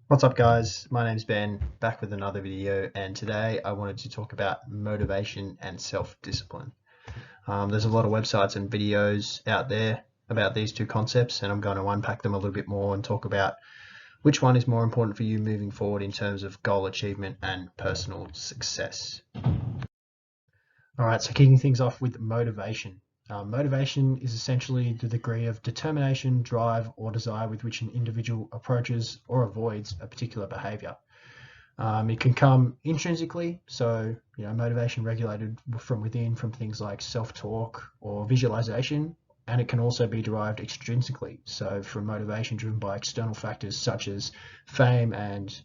What's up guys, my name's Ben, back with another video, and today I wanted to talk about motivation and self-discipline. There's a lot of websites and videos out there about these two concepts, and I'm going to unpack them a little bit more and talk about which one is more important for you moving forward in terms of goal achievement and personal success. Alright, so kicking things off with motivation. Motivation is essentially the degree of determination, drive, or desire with which an individual approaches or avoids a particular behavior. It can come intrinsically, so motivation regulated from within, from things like self-talk or visualization, and it can also be derived extrinsically, so from motivation driven by external factors such as fame and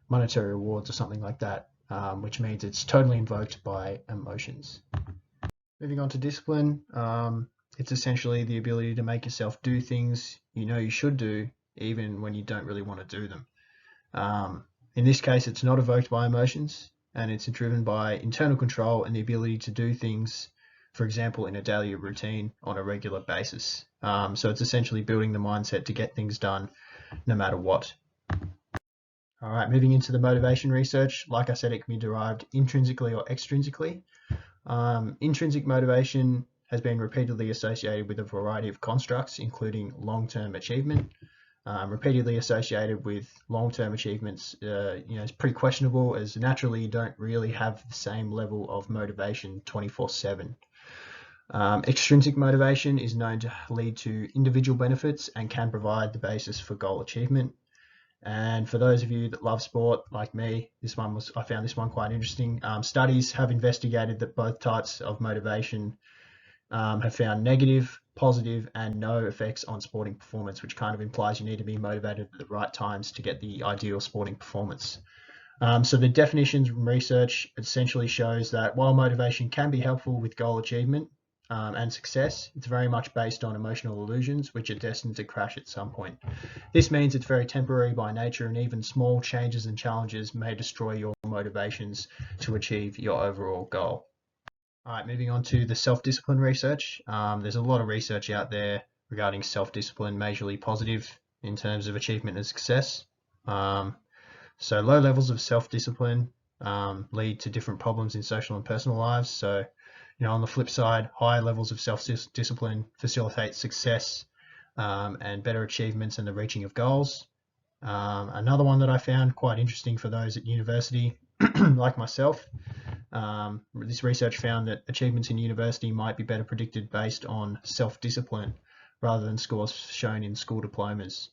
monetary rewards or something like that, which means it's totally invoked by emotions. Moving on to discipline, it's essentially the ability to make yourself do things you know you should do, even when you don't really want to do them. In this case, it's not evoked by emotions, and it's driven by internal control and the ability to do things, for example, in a daily routine on a regular basis. So it's essentially building the mindset to get things done no matter what. All right, moving into the motivation research, like I said, it can be derived intrinsically or extrinsically. Intrinsic motivation has been repeatedly associated with a variety of constructs, including long-term achievement. Repeatedly associated with long-term achievements, it's pretty questionable, as naturally you don't really have the same level of motivation 24/7. Extrinsic motivation is known to lead to individual benefits and can provide the basis for goal achievement. And for those of you that love sport, like me, I found this one quite interesting. Studies have investigated that both types of motivation have found negative, positive, and no effects on sporting performance, which kind of implies you need to be motivated at the right times to get the ideal sporting performance. So the definitions from research essentially shows that while motivation can be helpful with goal achievement and success, it's very much based on emotional illusions, which are destined to crash at some point. This means it's very temporary by nature, and even small changes and challenges may destroy your motivations to achieve your overall goal. All right, moving on to the self-discipline research. There's a lot of research out there regarding self-discipline, majorly positive in terms of achievement and success. So low levels of self-discipline lead to different problems in social and personal lives. So, on the flip side, high levels of self-discipline facilitate success and better achievements and the reaching of goals. Another one that I found quite interesting for those at university, like myself, this research found that achievements in university might be better predicted based on self-discipline rather than scores shown in school diplomas.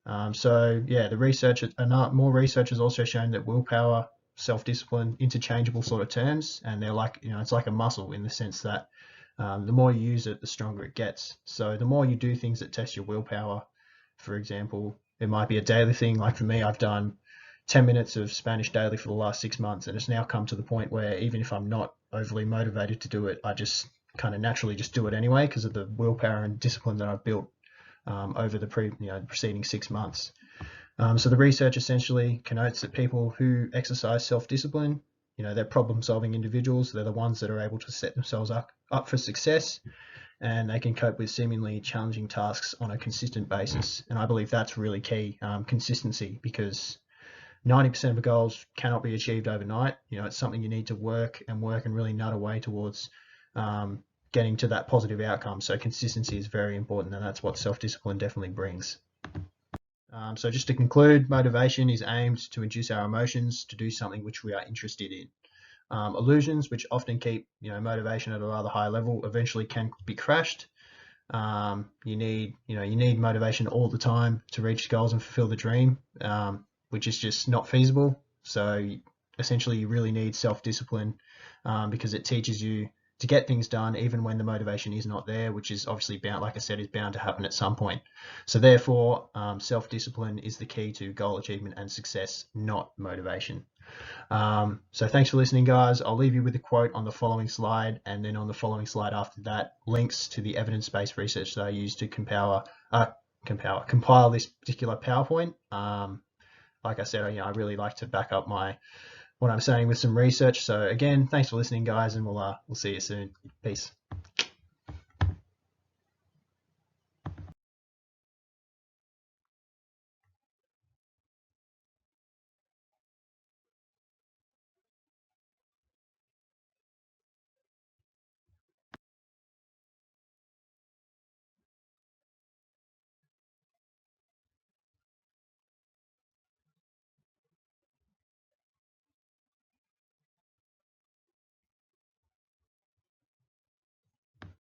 The research, more research has also shown that willpower, self-discipline, interchangeable sort of terms, and they're like, it's like a muscle in the sense that the more you use it, the stronger it gets. So the more you do things that test your willpower, for example, it might be a daily thing. Like for me, I've done 10 minutes of Spanish daily for the last 6 months, and it's now come to the point where even if I'm not overly motivated to do it, I just kind of naturally just do it anyway because of the willpower and discipline that I've built over the preceding 6 months. So the research essentially connotes that people who exercise self-discipline, they're problem-solving individuals. They're the ones that are able to set themselves up for success, and they can cope with seemingly challenging tasks on a consistent basis. And I believe that's really key, consistency, because 90% of goals cannot be achieved overnight. It's something you need to work and really nut away towards getting to that positive outcome. So consistency is very important, and that's what self-discipline definitely brings. So just to conclude, motivation is aimed to induce our emotions to do something which we are interested in. Illusions, which often keep motivation at a rather high level, eventually can be crashed. You need motivation all the time to reach goals and fulfill the dream, which is just not feasible. So essentially, you really need self-discipline because it teaches you to get things done even when the motivation is not there, which is obviously bound, like I said, is bound to happen at some point. So therefore, self-discipline is the key to goal achievement and success, not motivation. So thanks for listening, guys. I'll leave you with a quote on the following slide, and then on the following slide after that, links to the evidence-based research that I used to compile this particular PowerPoint. Like I said, I really like to back up what I'm saying with some research. So again, thanks for listening, guys, and we'll see you soon. Peace.